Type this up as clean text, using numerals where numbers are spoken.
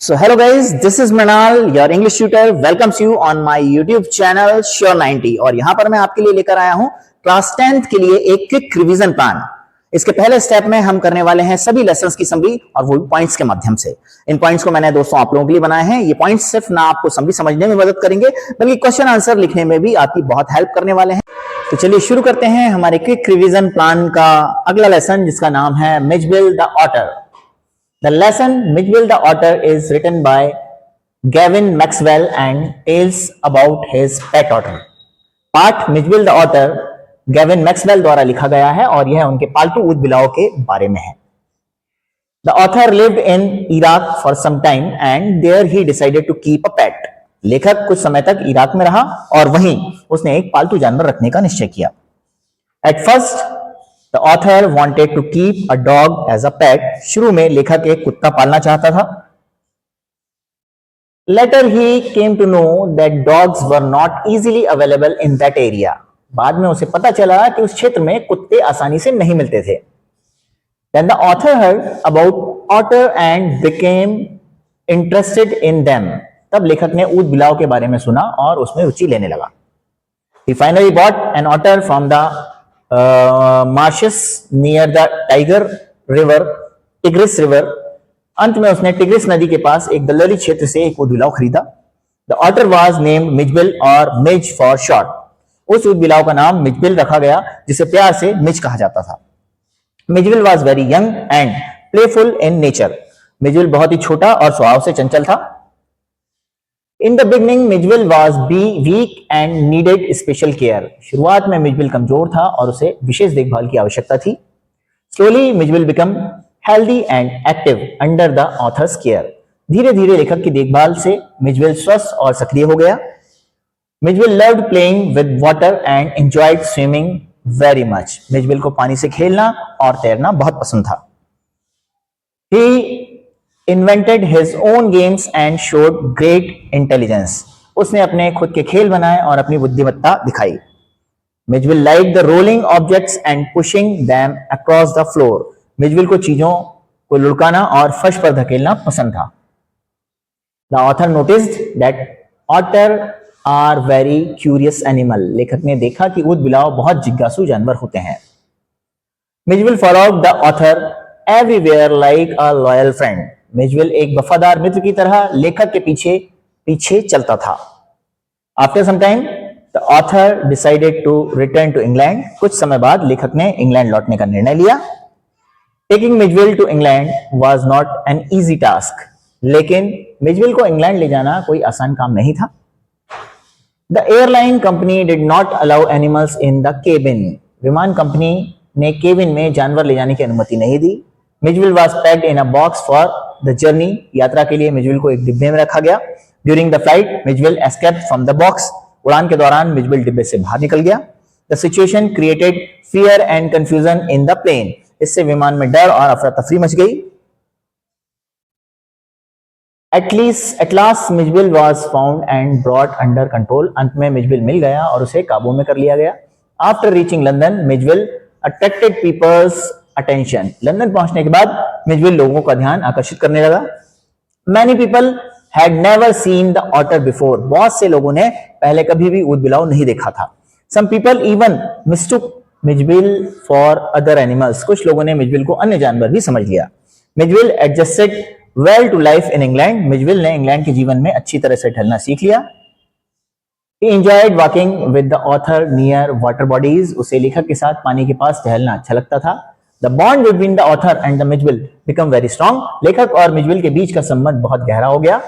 So hello guys, this is Manal, your English tutor. Welcomes you on my YouTube channel Sure 90 और यहाँ पर मैं आपके लिए लेकर आया हूँ क्लास 10th के लिए एक क्विक रिवीजन प्लान। इसके पहले स्टेप में हम करने वाले हैं सभी लेसन्स की समरी और वो भी पॉइंट्स के माध्यम से। इन पॉइंट्स को मैंने दोस्तों आप लोगों के लिए बनाए हैं। ये पॉइंट्स सिर्फ ना आपको समरी समझने में मदद करेंगे बल्कि क्वेश्चन आंसर लिखने में भी आपकी बहुत हेल्प करने वाले हैं। तो चलिए शुरू करते हैं हमारे क्विक रिवीजन प्लान का अगला लेसन जिसका नाम है Mijbil the otter. The lesson Mitchell the Otter is written by Gavin Maxwell and tells about his pet otter. पाठ Mitchell the Otter Gavin Maxwell द्वारा लिखा गया है और यह उनके पालतू ऊँट बिलाव के बारे में है। The author lived in Iraq for some time and there he decided to keep a pet. लेखक कुछ समय तक इराक में रहा और वहीं उसने एक पालतू जानवर रखने का निश्चय किया। At first The author wanted to keep a dog as a pet. शुरू में लेखक एक कुत्ता पालना चाहता था। Later he came to know that dogs were not easily available in that area. बाद में उसे पता चला कि उस क्षेत्र में कुत्ते आसानी से नहीं मिलते थे। Then the author heard about otter and became interested in them. तब लेखक ने ऊँट बिलाव के बारे में सुना और उसमें रुचि लेने लगा। He finally bought an otter from the marshes near the tigris river. अंत में उसने टिग्रिस नदी के पास एक दलदली क्षेत्र से एक ऊँट बिलाव खरीदा। The otter was named Mijbil और मिच फॉर शॉर्ट। उस ऊँट बिलाव का नाम मिचबिल रखा गया जिसे प्यार से मिच कहा जाता था। Mijbil was very young and playful in nature. Mijbil बहुत ही छोटा और स्वभाव से चंचल था। In the beginning, Mitchell was weak and needed special care. शुरुआत में मिचबिल कमजोर था और उसे विशेष देखभाल की आवश्यकता थी। Slowly, Mitchell became healthy and active under the author's care. धीरे धीरे लेखक की देखभाल से मिचबिल स्वस्थ और सक्रिय हो गया। Mitchell loved playing with water and enjoyed swimming very much. Mijbil को पानी से खेलना और तैरना बहुत पसंद था। He invented his own games and showed great intelligence. उसने अपने खुद के खेल बनाए और अपनी बुद्धिमत्ता दिखाई। Mitchell liked the rolling objects and pushing them across the floor. Mitchell को चीजों को लुढ़काना और फर्श पर धकेलना पसंद था। The author noticed that otter are very curious animal. लेखक ने देखा कि ऊँट बिलाव बहुत जिज्ञासु जानवर होते हैं। Mitchell followed the author everywhere like a loyal friend. Mijbil एक वफादार मित्र की तरह लेखक के पीछे पीछे चलता था। After some time, the author decided to return to England. कुछ समय बाद लेखक ने इंग्लैंड लौटने का निर्णय लिया। Taking Mitchell to England was not an easy task. लेकिन मिचबिल को इंग्लैंड ले जाना कोई आसान काम नहीं था। The airline company did not allow animals in the cabin. विमान कंपनी ने केबिन में जानवर ले जाने की अनुमति नहीं दी। Mitchell was packed in a box for the journey. यात्रा के लिए मिचबिल को एक डिब्बे में रखा गया। During the flight, Mitchell escaped from the box. उड़ान के दौरान मिचबिल डिब्बे से बाहर निकल गया। The situation created fear and confusion in the plane. इससे विमान में डर और अफरा तफरी मच गई। At last, Mitchell was found and brought under control. अंत में मिचबिल मिल गया और उसे काबू में कर लिया गया। After reaching London, Mitchell attracted people's attention. London पहुंचने के बाद मिचबिल लोगों का ध्यान आकर्षित करने लगा। Many people had never seen the otter before. बहुत से लोगों ने पहले कभी भी ऊँट बिलाव नहीं देखा था। Some people even mistook Mijbil for other animals. कुछ लोगों ने मिचबिल को अन्य जानवर भी समझ लिया। Mijbil adjusted well to life in England. Mijbil ने इंग्लैंड के जीवन में अच्छी तरह से ढलना सीख लिया। He enjoyed walking with the author near water bodies. उसे लेखक के साथ पानी के पास टहलना अच्छा लगता था। The bond between the author and the Mitchell became very strong. लेखक और मिचबिल के बीच का संबंध बहुत गहरा हो गया।